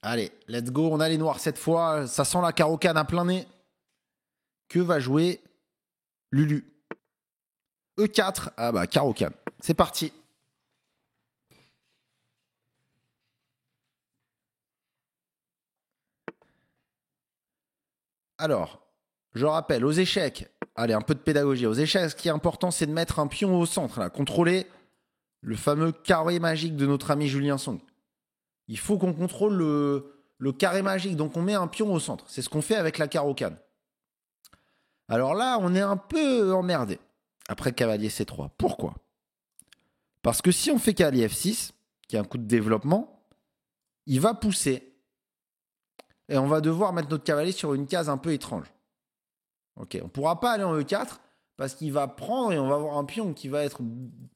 Allez, let's go. On a les noirs cette fois. Ça sent la carocane à plein nez. Que va jouer Lulu? E4. Ah bah, carocane. C'est parti. Alors, je rappelle, aux échecs, allez, un peu de pédagogie. Aux échecs, ce qui est important, c'est de mettre un pion au centre, là, contrôler le fameux carré magique de notre ami Julien Song. Il faut qu'on contrôle le carré magique, donc on met un pion au centre. C'est ce qu'on fait avec la carocane. Alors là, on est un peu emmerdé après cavalier C3. Pourquoi? Parce que si on fait cavalier F6, qui est un coup de développement, il va pousser. Et on va devoir mettre notre cavalier sur une case un peu étrange. Ok, on ne pourra pas aller en E4 parce qu'il va prendre et on va avoir un pion qui va être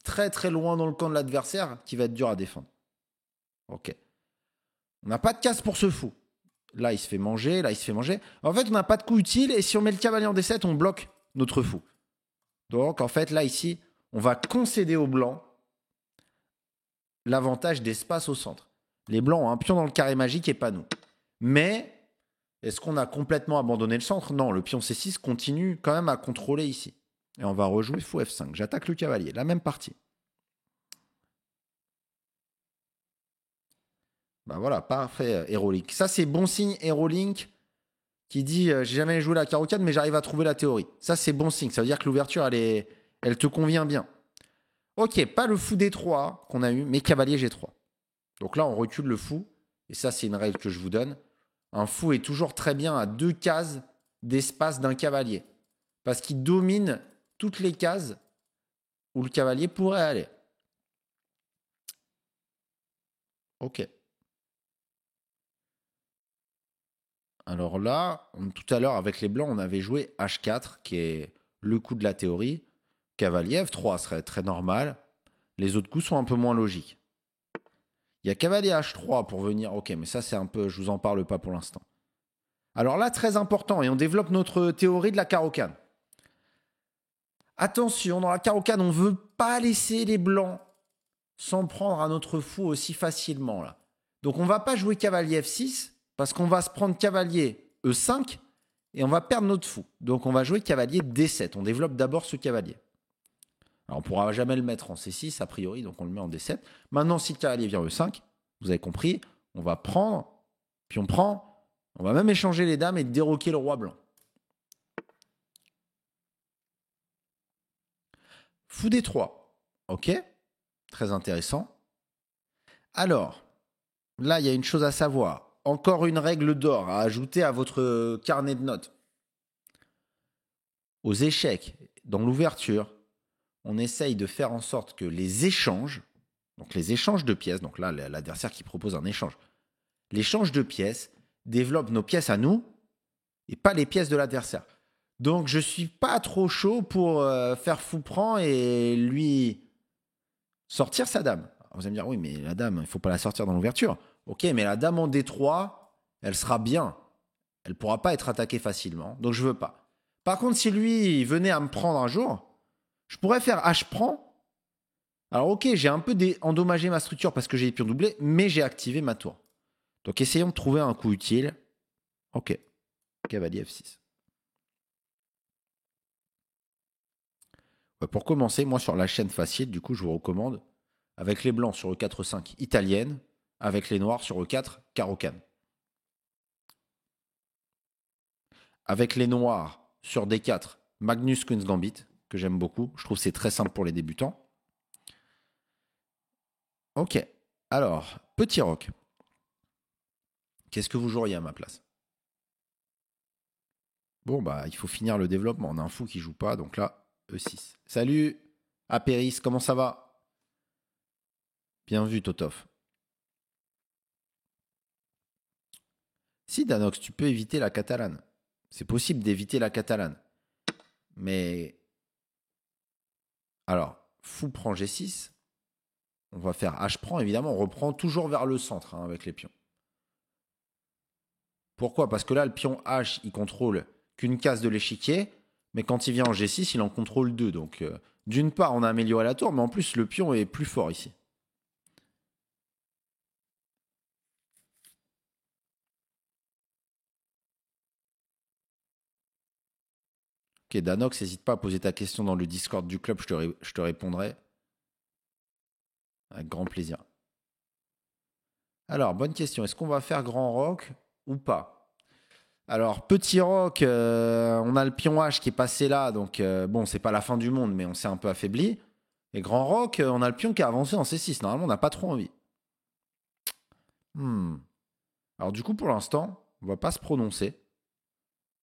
très très loin dans le camp de l'adversaire, qui va être dur à défendre. Ok. On n'a pas de case pour ce fou. Là, il se fait manger, là, il se fait manger. En fait, on n'a pas de coup utile et si on met le cavalier en D7, on bloque notre fou. Donc, en fait, là, ici, on va concéder aux blancs l'avantage d'espace au centre. Les blancs ont un pion dans le carré magique et pas nous. Mais, est-ce qu'on a complètement abandonné le centre? Non, le pion C6 continue quand même à contrôler ici. Et on va rejouer fou F5. J'attaque le cavalier, la même partie. Ben voilà, parfait, HeroLink. Ça, c'est bon signe, HeroLink, qui dit j'ai jamais joué la carocane, mais j'arrive à trouver la théorie. Ça, c'est bon signe. Ça veut dire que l'ouverture, elle te convient bien. Ok, pas le fou D3 qu'on a eu, mais cavalier G3. Donc là, on recule le fou. Et ça, c'est une règle que je vous donne. Un fou est toujours très bien à 2 cases d'espace d'un cavalier. Parce qu'il domine toutes les cases où le cavalier pourrait aller. Ok. Alors là, tout à l'heure, avec les blancs, on avait joué H4, qui est le coup de la théorie. Cavalier F3 serait très normal. Les autres coups sont un peu moins logiques. Il y a cavalier H3 pour venir. Ok, mais ça, c'est un peu. Je vous en parle pas pour l'instant. Alors là, très important, et on développe notre théorie de la carocane. Attention, dans la carocane, on ne veut pas laisser les blancs s'en prendre à notre fou aussi facilement là. Donc on ne va pas jouer cavalier F6 parce qu'on va se prendre cavalier E5 et on va perdre notre fou. Donc on va jouer cavalier D7. On développe d'abord ce cavalier. Alors on ne pourra jamais le mettre en C6 a priori, donc on le met en D7. Maintenant, si le cavalier vient E5, vous avez compris, on va prendre, puis on prend, on va même échanger les dames et déroquer le roi blanc. Fou D3. Ok, très intéressant. Alors, là, il y a une chose à savoir. Encore une règle d'or à ajouter à votre carnet de notes. Aux échecs, dans l'ouverture, on essaye de faire en sorte que les échanges, donc les échanges de pièces, donc là, l'adversaire qui propose un échange, l'échange de pièces développe nos pièces à nous et pas les pièces de l'adversaire. Donc, je suis pas trop chaud pour faire fou prend et lui sortir sa dame. Alors, vous allez me dire, oui, mais la dame, il ne faut pas la sortir dans l'ouverture. Ok, mais la dame en D3, elle sera bien. Elle ne pourra pas être attaquée facilement, donc je ne veux pas. Par contre, si lui venait à me prendre un jour, je pourrais faire H prend. Alors ok, j'ai un peu endommagé ma structure parce que j'ai les pions doublés, mais j'ai activé ma tour. Donc essayons de trouver un coup utile. Ok, cavalier F6. Pour commencer, moi sur la chaîne facile, du coup je vous recommande, avec les blancs sur E4-5 italienne, avec les noirs sur E4 carocane. Avec les noirs sur D4 Magnus Queen's Gambit, que j'aime beaucoup. Je trouve que c'est très simple pour les débutants. Ok, alors, petit roc. Qu'est-ce que vous joueriez à ma place? Bon, bah, il faut finir le développement. On a un fou qui joue pas, donc là, E6. Salut, Apéris, comment ça va? Bien vu, Totov. Si, Danox, tu peux éviter la catalane. C'est possible d'éviter la catalane. Mais. Alors, fou prend G6. On va faire H prend, évidemment. On reprend toujours vers le centre avec les pions. Pourquoi? Parce que là, le pion H, il contrôle qu'une case de l'échiquier, mais quand il vient en G6, il en contrôle deux. Donc, d'une part, on a amélioré la tour, mais en plus, le pion est plus fort ici. Ok, Danox, n'hésite pas à poser ta question dans le Discord du club, je te répondrai avec grand plaisir. Alors, bonne question. Est-ce qu'on va faire grand rock ou pas? Alors, petit rock, on a le pion H qui est passé là, donc bon, c'est pas la fin du monde, mais on s'est un peu affaibli. Et grand rock, on a le pion qui a avancé en C6. Normalement, on n'a pas trop envie. Hmm. Alors, du coup, pour l'instant, on va pas se prononcer.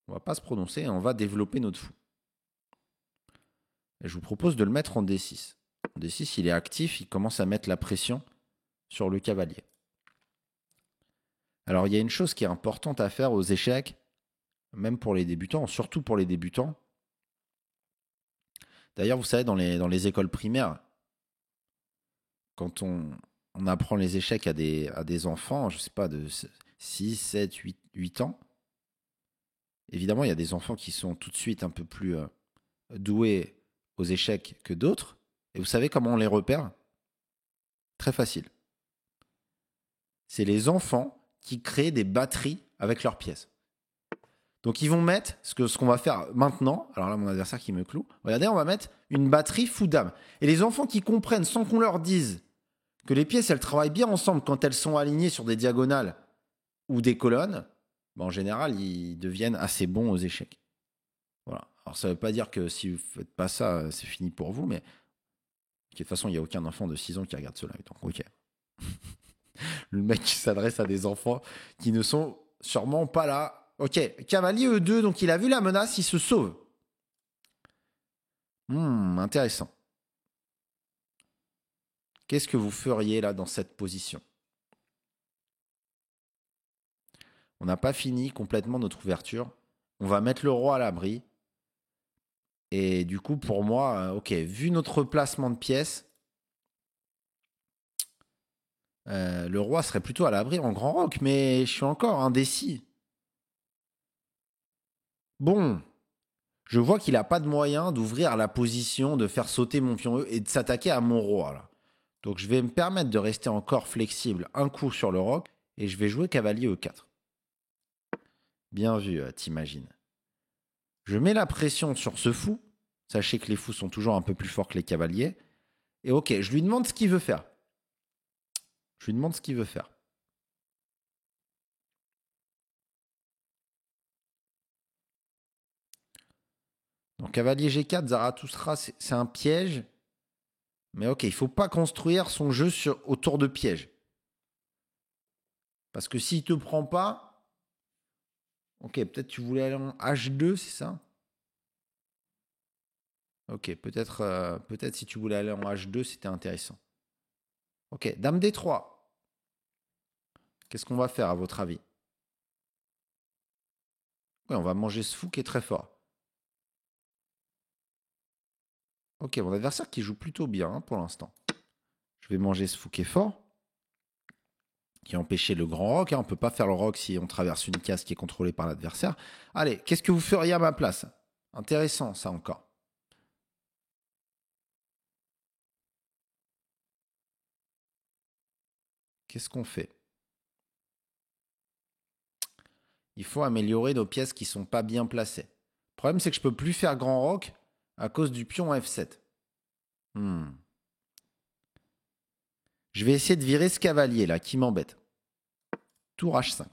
On va pas se prononcer et on va développer notre fou. Et je vous propose de le mettre en D6. En D6, il est actif, il commence à mettre la pression sur le cavalier. Alors, il y a une chose qui est importante à faire aux échecs, même pour les débutants, surtout pour les débutants. D'ailleurs, vous savez, dans les écoles primaires, quand on apprend les échecs à des enfants, je ne sais pas, de 6, 7, 8 ans, évidemment, il y a des enfants qui sont tout de suite un peu plus doués aux échecs que d'autres. Et vous savez comment on les repère? Très facile. C'est les enfants qui créent des batteries avec leurs pièces. Donc ils vont mettre ce qu'on va faire maintenant. Alors là, mon adversaire qui me cloue. Regardez, on va mettre une batterie fou dame. Et les enfants qui comprennent sans qu'on leur dise que les pièces, elles travaillent bien ensemble quand elles sont alignées sur des diagonales ou des colonnes, ben en général, ils deviennent assez bons aux échecs. Voilà. Alors ça ne veut pas dire que si vous ne faites pas ça, c'est fini pour vous, mais de toute façon, il n'y a aucun enfant de 6 ans qui regarde cela. Donc, ok. Le mec qui s'adresse à des enfants qui ne sont sûrement pas là. Ok, cavalier E2, donc il a vu la menace, il se sauve. Intéressant. Qu'est-ce que vous feriez là dans cette position? On n'a pas fini complètement notre ouverture. On va mettre le roi à l'abri. Et du coup, pour moi, ok, vu notre placement de pièces, le roi serait plutôt à l'abri en grand roc, mais je suis encore indécis. Bon, je vois qu'il n'a pas de moyen d'ouvrir la position, de faire sauter mon pion E et de s'attaquer à mon roi. Là. Donc je vais me permettre de rester encore flexible un coup sur le roc et je vais jouer cavalier E4. Bien vu, t'imagines. Je mets la pression sur ce fou. Sachez que les fous sont toujours un peu plus forts que les cavaliers. Et ok, je lui demande ce qu'il veut faire. Je lui demande ce qu'il veut faire. Donc cavalier G4, Zarathustra, c'est un piège. Mais ok, il ne faut pas construire son jeu autour de pièges. Parce que s'il ne te prend pas... Ok, peut-être tu voulais aller en H2, c'est ça? Ok, peut-être si tu voulais aller en H2, c'était intéressant. Ok, Dame D3. Qu'est-ce qu'on va faire à votre avis? Oui, on va manger ce fou qui est très fort. Ok, mon adversaire qui joue plutôt bien pour l'instant. Je vais manger ce fou qui est fort. Qui a empêché le grand roc. On ne peut pas faire le roc si on traverse une case qui est contrôlée par l'adversaire. Allez, qu'est-ce que vous feriez à ma place? Intéressant ça encore. Qu'est-ce qu'on fait? Il faut améliorer nos pièces qui ne sont pas bien placées. Le problème, c'est que je ne peux plus faire grand roc à cause du pion F7. Je vais essayer de virer ce cavalier là qui m'embête. Tour H5.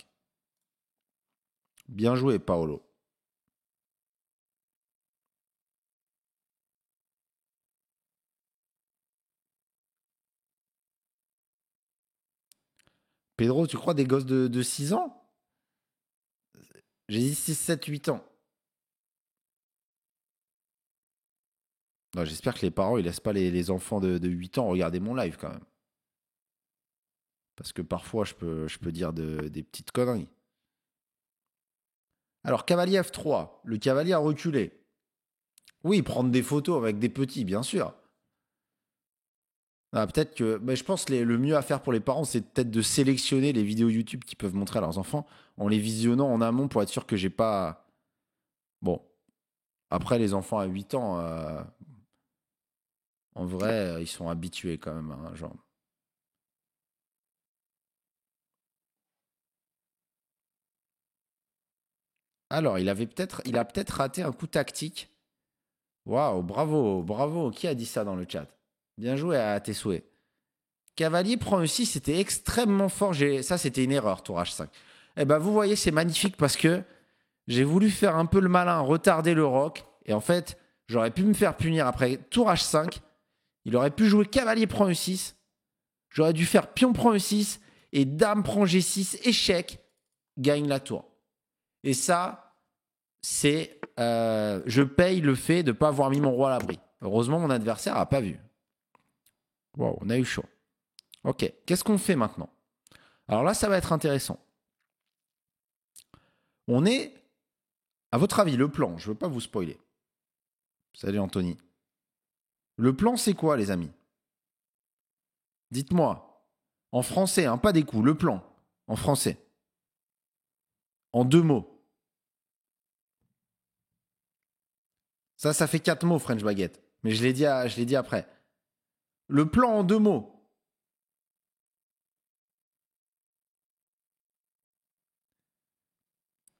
Bien joué, Paolo. Pedro, tu crois des gosses de 6 ans? J'ai dit 6, 7, 8 ans. Non, j'espère que les parents ils laissent pas les enfants de 8 ans regarder mon live quand même. Parce que parfois je peux dire des petites conneries. Alors, cavalier F3. Le cavalier a reculé. Oui, prendre des photos avec des petits, bien sûr. Ah, peut-être que. Mais je pense que le mieux à faire pour les parents, c'est peut-être de sélectionner les vidéos YouTube qu'ils peuvent montrer à leurs enfants en les visionnant en amont pour être sûr que j'ai pas. Bon. Après, les enfants à 8 ans, en vrai, ils sont habitués quand même. Hein, genre. Alors, il a peut-être raté un coup tactique. Waouh, bravo, bravo. Qui a dit ça dans le chat? Bien joué à tes souhaits. Cavalier prend E6, c'était extrêmement fort. Ça, c'était une erreur, tour H5. Eh ben, vous voyez, c'est magnifique parce que j'ai voulu faire un peu le malin, retarder le roc. Et en fait, j'aurais pu me faire punir après tour H5. Il aurait pu jouer cavalier prend E6. J'aurais dû faire pion prend E6 et dame prend G6, échec, gagne la tour. Et ça, c'est... je paye le fait de ne pas avoir mis mon roi à l'abri. Heureusement, mon adversaire n'a pas vu. Wow, on a eu chaud. Ok, qu'est-ce qu'on fait maintenant? Alors là, ça va être intéressant. On est, à votre avis, le plan, je ne veux pas vous spoiler. Salut Anthony. Le plan, c'est quoi, les amis? Dites-moi, en français, hein, pas des coups, le plan, en français. En 2 mots. Ça fait 4 mots, French Baguette. Mais je l'ai dit après. Le plan en 2 mots.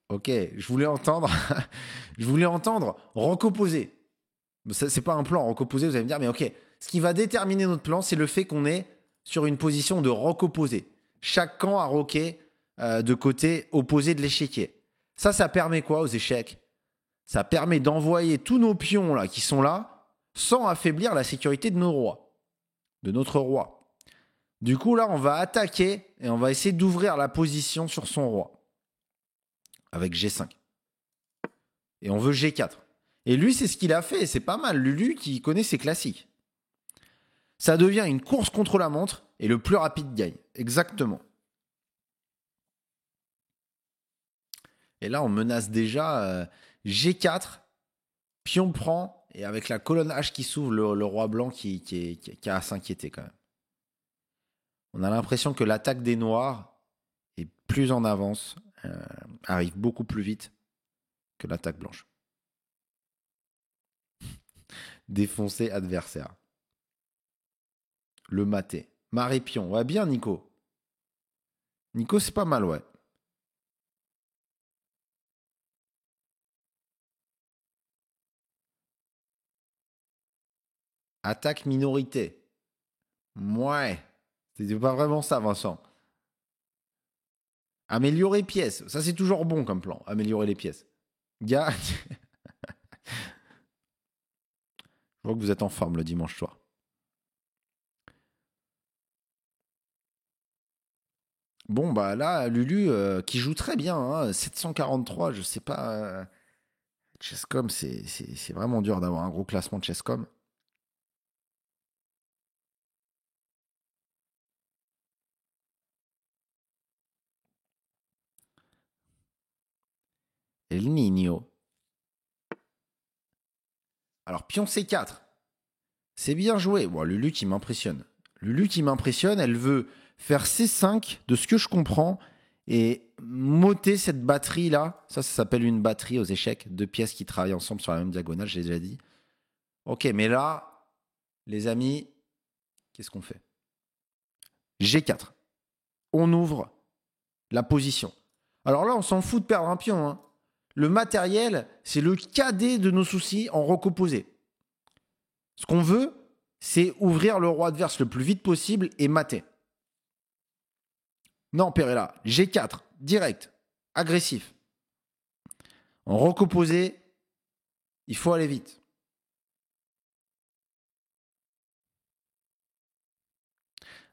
Ok, je voulais entendre roc opposé. C'est pas un plan roc opposé, vous allez me dire, mais ok. Ce qui va déterminer notre plan, c'est le fait qu'on est sur une position de roc opposé. Chaque camp a roqué de côté opposé de l'échiquier. Ça permet quoi aux échecs? Ça permet d'envoyer tous nos pions là, qui sont là sans affaiblir la sécurité de nos rois, de notre roi. Du coup, là, on va attaquer et on va essayer d'ouvrir la position sur son roi. Avec G5. Et on veut G4. Et lui, c'est ce qu'il a fait. C'est pas mal. Lulu qui connaît ses classiques. Ça devient une course contre la montre et le plus rapide gagne. Exactement. Et là, on menace déjà G4. Pion prend. Et avec la colonne H qui s'ouvre, le roi blanc qui a à s'inquiéter quand même. On a l'impression que l'attaque des noirs est plus en avance. Arrive beaucoup plus vite que l'attaque blanche. Défoncer adversaire. Le maté. Marée pion. Ouais, bien, Nico. Nico, c'est pas mal, ouais. Attaque minorité. Ouais. C'était pas vraiment ça, Vincent. Améliorer pièces. Ça, c'est toujours bon comme plan. Améliorer les pièces. Gars. Je vois que vous êtes en forme le dimanche soir. Bon, bah là, Lulu, qui joue très bien. Hein, 743, je sais pas. Chesscom, c'est vraiment dur d'avoir un gros classement de Chesscom. El Niño. Alors, pion C4. C'est bien joué. Bon, Lulu qui m'impressionne. Lulu qui m'impressionne, elle veut faire C5, de ce que je comprends, et moter cette batterie-là. Ça s'appelle une batterie aux échecs. 2 pièces qui travaillent ensemble sur la même diagonale, j'ai déjà dit. Ok, mais là, les amis, qu'est-ce qu'on fait? G4. On ouvre la position. Alors là, on s'en fout de perdre un pion. Hein. Le matériel, c'est le cadet de nos soucis en roc opposé. Ce qu'on veut, c'est ouvrir le roi adverse le plus vite possible et mater. Non, Perella, G4, direct, agressif. En roc opposé, il faut aller vite.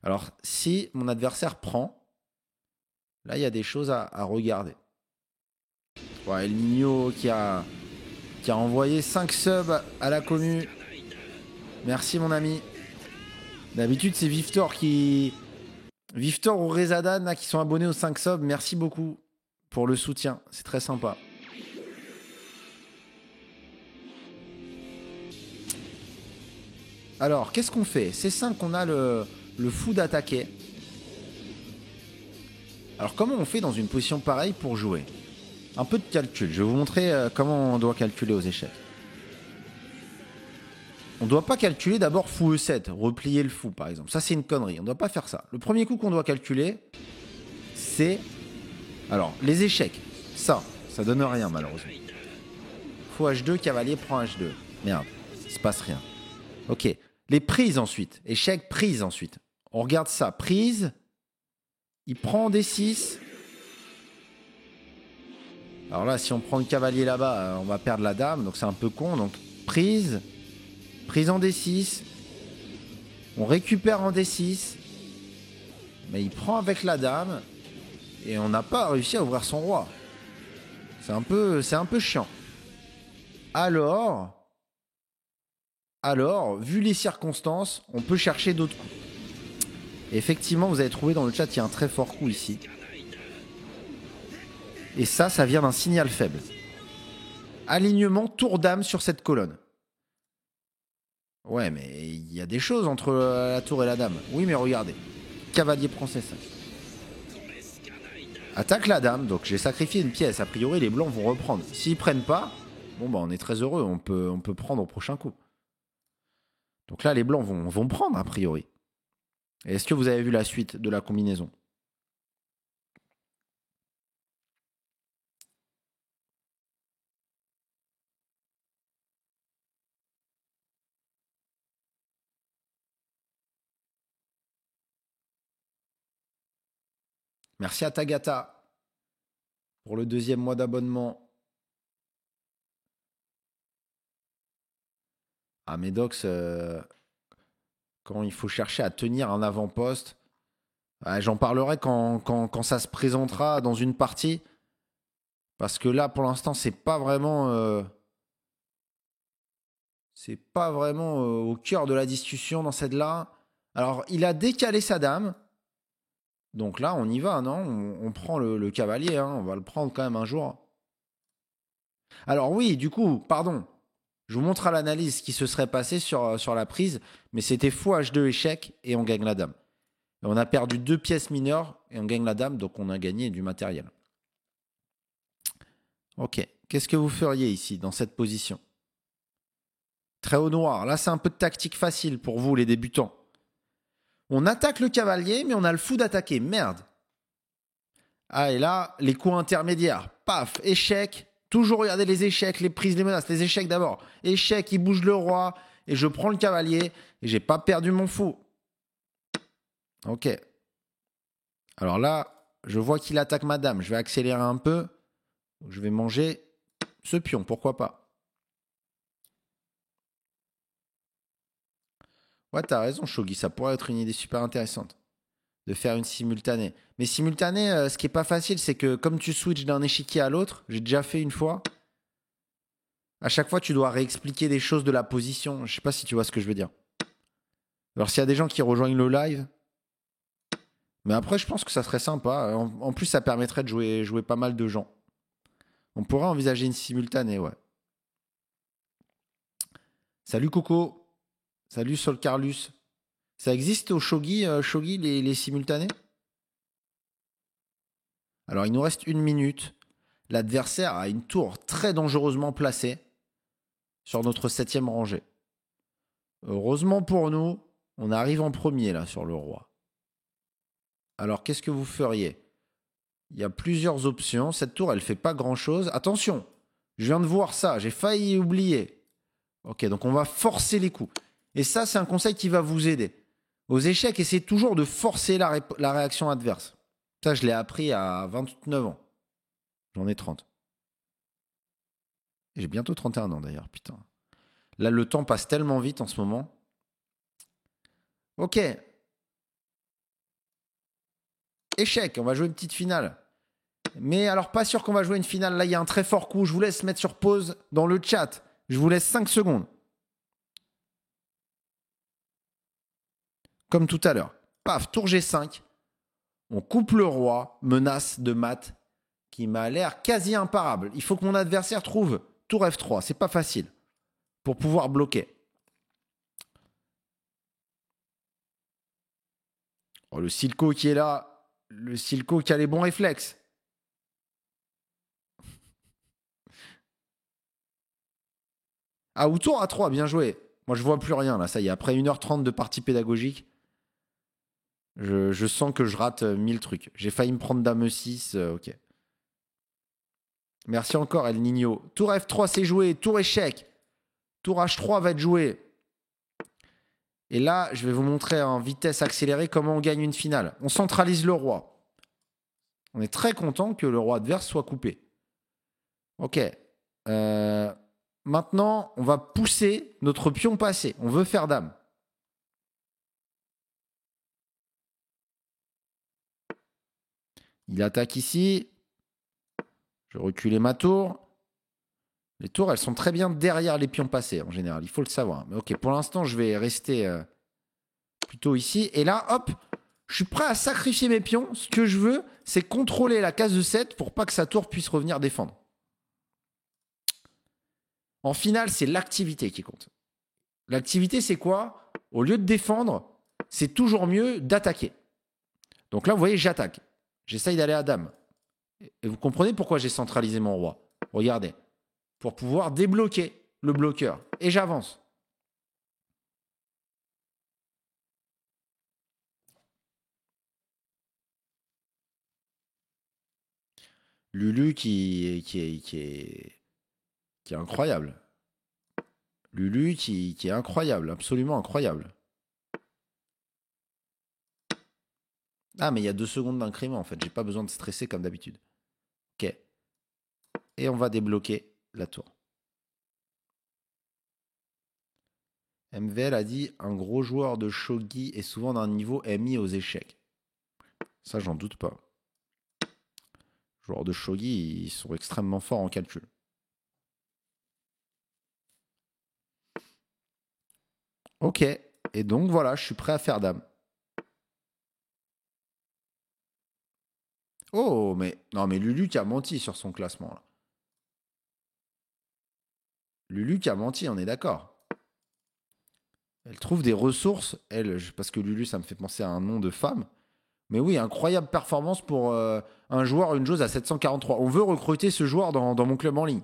Alors, si mon adversaire prend, là, il y a des choses à regarder. Ouais, El Niño qui a envoyé 5 subs à la commu. Merci, mon ami. D'habitude, c'est Victor ou Rezadan là, qui sont abonnés aux 5 subs. Merci beaucoup pour le soutien. C'est très sympa. Alors, qu'est-ce qu'on fait? C5, on a le fou d'attaquer. Alors, comment on fait dans une position pareille pour jouer? Un peu de calcul. Je vais vous montrer comment on doit calculer aux échecs. On ne doit pas calculer d'abord fou E7, replier le fou par exemple. Ça, c'est une connerie. On ne doit pas faire ça. Le premier coup qu'on doit calculer, c'est... Alors, les échecs. Ça donne rien malheureusement. Fou H2, cavalier prend H2. Merde. Il se passe rien. Ok. Les prises ensuite. Échec, prise ensuite. On regarde ça. Prise. Il prend D6. Alors là, si on prend le cavalier là-bas, on va perdre la dame. Donc c'est un peu con. Donc prise. Prise en D6. On récupère en D6. Mais il prend avec la dame. Et on n'a pas réussi à ouvrir son roi. C'est un peu chiant. Alors, vu les circonstances, on peut chercher d'autres coups. Et effectivement, vous avez trouvé dans le chat, il y a un très fort coup ici. Et ça vient d'un signal faible. Alignement tour dame sur cette colonne. Ouais, mais il y a des choses entre la tour et la dame. Oui, mais regardez. Cavalier prend C5. Attaque la dame, donc j'ai sacrifié une pièce. A priori, les blancs vont reprendre. S'ils prennent pas, bon bah on est très heureux, on peut prendre au prochain coup. Donc là, les blancs vont prendre, a priori. Est-ce que vous avez vu la suite de la combinaison? Merci à Tagata pour le 2e mois d'abonnement. Ah, Medox, quand il faut chercher à tenir un avant-poste, j'en parlerai quand ça se présentera dans une partie. Parce que là, pour l'instant, c'est pas vraiment au cœur de la discussion dans celle-là. Alors, il a décalé sa dame. Donc là, on y va, non? On prend le cavalier, hein, on va le prendre quand même un jour. Alors oui, du coup, pardon. Je vous montre à l'analyse ce qui se serait passé sur la prise, mais c'était fou H2 échec et on gagne la dame. Et on a perdu 2 pièces mineures et on gagne la dame, donc on a gagné du matériel. Ok, qu'est-ce que vous feriez ici, dans cette position? Très haut noir, là c'est un peu de tactique facile pour vous les débutants. On attaque le cavalier, mais on a le fou d'attaquer, merde. Ah, et là, les coups intermédiaires, paf, échec. Toujours regarder les échecs, les prises, les menaces. Les échecs d'abord. Échec, il bouge le roi. Et je prends le cavalier. Et j'ai pas perdu mon fou. Ok. Alors là, je vois qu'il attaque ma dame. Je vais accélérer un peu. Je vais manger ce pion, pourquoi pas. Ouais, t'as raison, Shogi. Ça pourrait être une idée super intéressante. De faire une simultanée. Mais simultanée, ce qui est pas facile, c'est que comme tu switches d'un échiquier à l'autre, j'ai déjà fait une fois. À chaque fois, tu dois réexpliquer des choses de la position. Je sais pas si tu vois ce que je veux dire. Alors, s'il y a des gens qui rejoignent le live. Mais après, je pense que ça serait sympa. En plus, ça permettrait de jouer pas mal de gens. On pourrait envisager une simultanée, ouais. Salut Coco. Salut Sol Carlus. Ça existe au Shogi, les simultanés? Alors, il nous reste 1 minute. L'adversaire a une tour très dangereusement placée sur notre 7e rangée. Heureusement pour nous, on arrive en premier là sur le roi. Alors qu'est-ce que vous feriez? Il y a plusieurs options. Cette tour, elle fait pas grand-chose. Attention, je viens de voir ça, j'ai failli oublier. Ok, donc on va forcer les coups. Et ça, c'est un conseil qui va vous aider. Aux échecs, essayez toujours de forcer la réaction adverse. Ça, je l'ai appris à 29 ans. J'en ai 30. J'ai bientôt 31 ans d'ailleurs, putain. Là, le temps passe tellement vite en ce moment. Ok. Échec, on va jouer une petite finale. Mais alors, pas sûr qu'on va jouer une finale. Là, il y a un très fort coup. Je vous laisse mettre sur pause dans le chat. Je vous laisse 5 secondes. Comme tout à l'heure. Paf, tour G5. On coupe le roi. Menace de mat qui m'a l'air quasi imparable. Il faut que mon adversaire trouve tour F3. C'est pas facile pour pouvoir bloquer. Oh, le Silco qui est là. Le Silco qui a les bons réflexes. Ah, ou tour A3, bien joué. Moi, je vois plus rien là. Ça y est, après 1h30 de partie pédagogique, je sens que je rate 1000 trucs. J'ai failli me prendre dame 6. Ok. Merci encore, El Nino. Tour F3, c'est joué. Tour échec. Tour H3 va être joué. Et là, je vais vous montrer en vitesse accélérée comment on gagne une finale. On centralise le roi. On est très content que le roi adverse soit coupé. Ok. Maintenant, on va pousser notre pion passé. On veut faire dame. Il attaque ici. Je vais reculer ma tour. Les tours, elles sont très bien derrière les pions passés en général. Il faut le savoir. Mais ok, pour l'instant, je vais rester plutôt ici. Et là, hop, je suis prêt à sacrifier mes pions. Ce que je veux, c'est contrôler la case de 7 pour pas que sa tour puisse revenir défendre. En finale, c'est l'activité qui compte. L'activité, c'est quoi? Au lieu de défendre, c'est toujours mieux d'attaquer. Donc là, vous voyez, j'attaque. J'essaye d'aller à dame. Et vous comprenez pourquoi j'ai centralisé mon roi. Regardez. Pour pouvoir débloquer le bloqueur. Et j'avance. Lulu qui est incroyable. Lulu qui est incroyable, absolument incroyable. Ah, mais il y a 2 secondes d'incrément en fait. J'ai pas besoin de stresser comme d'habitude. Ok. Et on va débloquer la tour. MVL a dit un gros joueur de shogi est souvent d'un niveau MI aux échecs. Ça, j'en doute pas. Les joueurs de shogi, ils sont extrêmement forts en calcul. Ok. Et donc voilà, je suis prêt à faire dame. Oh, mais non, mais Lulu qui a menti sur son classement là. Lulu qui a menti, on est d'accord. Elle trouve des ressources, elle, parce que Lulu, ça me fait penser à un nom de femme. Mais oui, incroyable performance pour un joueur, une joueuse à 743. On veut recruter ce joueur dans mon club en ligne.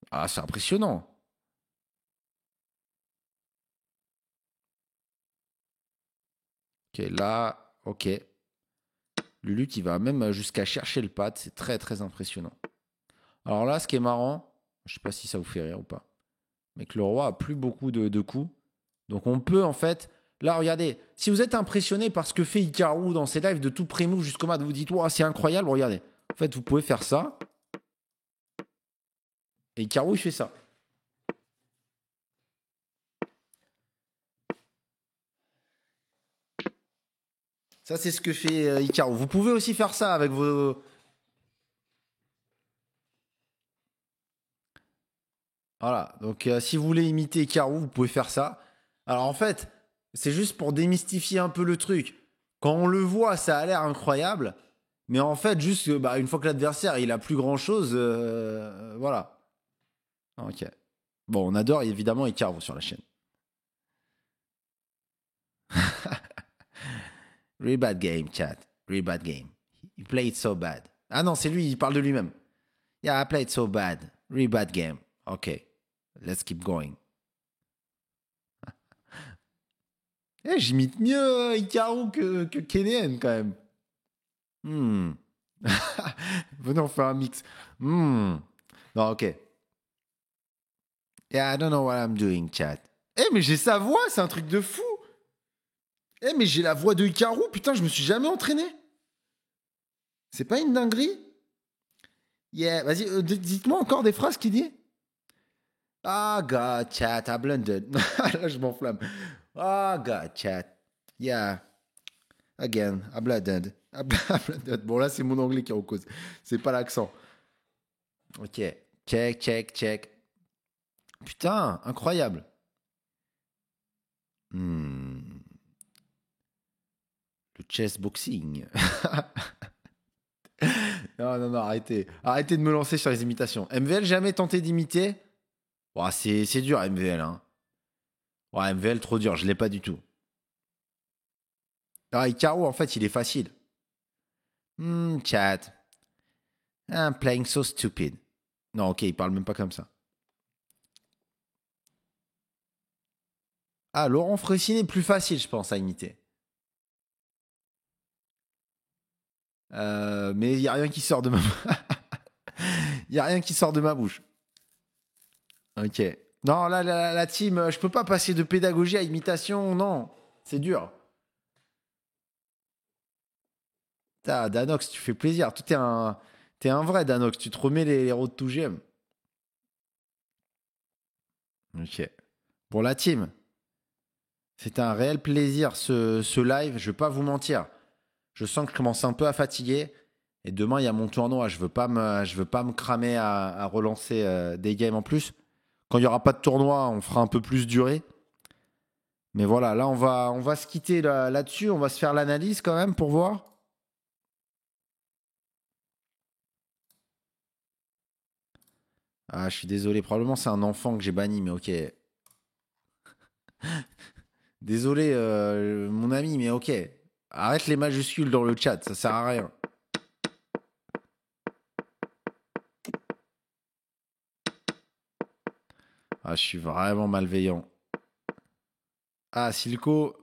Ah, c'est impressionnant. Ok, là, ok. Lulu qui va même jusqu'à chercher le pad, c'est très très impressionnant. Alors là, ce qui est marrant, je sais pas si ça vous fait rire ou pas, mais que le roi a plus beaucoup de coups. Donc on peut en fait... Là, regardez, si vous êtes impressionné par ce que fait Hikaru dans ses lives de tout pré-move jusqu'au mat, vous dites, wow, c'est incroyable, regardez. En fait, vous pouvez faire ça. Et Hikaru, il fait ça. Ça, c'est ce que fait Hikaru. Vous pouvez aussi faire ça avec vos... Voilà, donc si vous voulez imiter Hikaru, vous pouvez faire ça. Alors en fait, c'est juste pour démystifier un peu le truc. Quand on le voit, ça a l'air incroyable. Mais en fait, juste une fois que l'adversaire il a plus grand chose, voilà. Ok. Bon, on adore évidemment Hikaru sur la chaîne. Really bad game, chat. Really bad game. He played so bad. Ah non, c'est lui, il parle de lui-même. Yeah, I played so bad. Really bad game. Ok. Let's keep going. J'imite mieux Hikaru que Kennen quand même. Venez, on fait un mix. Non, ok. Yeah, I don't know what I'm doing, chat. Mais j'ai sa voix, c'est un truc de fou. Mais j'ai la voix de Hikaru, putain, je me suis jamais entraîné. C'est pas une dinguerie? Yeah, vas-y, dites-moi encore des phrases qu'il dit. Ah, God, chat, I blundered. Là, je m'enflamme. Ah, God, chat. Yeah. Again, I blundered. I blundered. Bon, là, c'est mon anglais qui est en cause. C'est pas l'accent. Ok. Check, check, check. Putain, incroyable. Le chess boxing. Non, arrêtez. Arrêtez de me lancer sur les imitations. MVL, jamais tenté d'imiter? Oh, c'est dur, MVL. Hein. Ouais, MVL, trop dur. Je l'ai pas du tout. Ah, Hikaru, en fait, il est facile. Chat. I'm playing so stupid. Non, ok, il parle même pas comme ça. Ah, Laurent Fressinet est plus facile, je pense, à imiter. Mais il n'y a rien qui sort de ma... Il y a rien qui sort de ma bouche. Ok. Non, là, la team, je peux pas passer de pédagogie à imitation, non. C'est dur. Danox, tu fais plaisir. T'es un vrai Danox. Tu te remets les road to GM. Ok. Pour la team, c'était un réel plaisir ce live. Je vais pas vous mentir. Je sens que je commence un peu à fatiguer. Et demain, il y a mon tournoi. Je veux pas me cramer à relancer des games en plus. Quand il y aura pas de tournoi, on fera un peu plus durer. Mais voilà, là, on va se quitter là-dessus. On va se faire l'analyse quand même pour voir. Ah, je suis désolé. Probablement, c'est un enfant que j'ai banni, mais ok. Désolé, mon ami, mais ok. Arrête les majuscules dans le chat, ça sert à rien. Ah, je suis vraiment malveillant. Ah, Silco,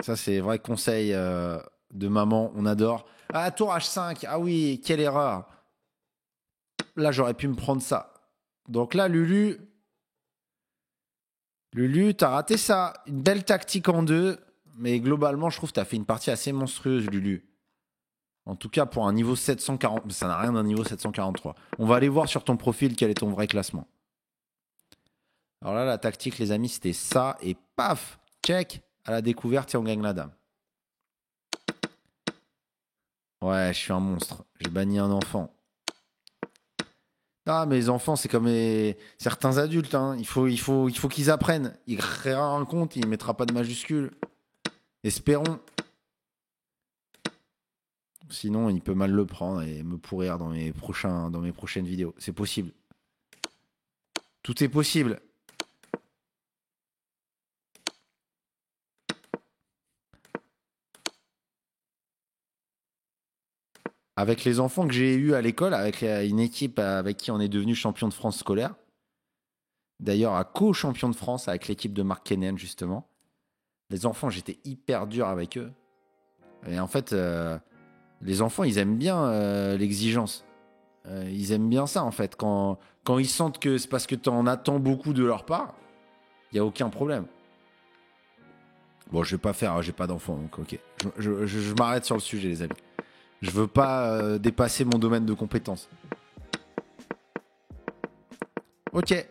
ça c'est vrai conseil de maman, on adore. Ah, tour H5, ah oui, quelle erreur. Là, j'aurais pu me prendre ça. Donc là, Lulu, t'as raté ça. Une belle tactique en deux, mais globalement, je trouve que t'as fait une partie assez monstrueuse, Lulu. En tout cas, pour un niveau 740, ça n'a rien d'un niveau 743. On va aller voir sur ton profil quel est ton vrai classement. Alors là, la tactique, les amis, c'était ça. Et paf, check, à la découverte et on gagne la dame. Ouais, je suis un monstre. J'ai banni un enfant. Ah, mais les enfants, c'est comme certains adultes. Hein. Il faut qu'ils apprennent. Il créera un compte, il ne mettra pas de majuscule. Espérons. Sinon, il peut mal le prendre et me pourrir dans mes prochaines vidéos. C'est possible. Tout est possible. Avec les enfants que j'ai eus à l'école, avec une équipe avec qui on est devenu champion de France scolaire. D'ailleurs, à co-champion de France avec l'équipe de Mark Kennan, justement. Les enfants, j'étais hyper dur avec eux. Et en fait, les enfants, ils aiment bien l'exigence. Ils aiment bien ça, en fait. Quand ils sentent que c'est parce que tu en attends beaucoup de leur part, il n'y a aucun problème. Bon, je vais pas faire, j'ai pas d'enfants, donc ok. Je m'arrête sur le sujet, les amis. Je veux pas dépasser mon domaine de compétences. Ok.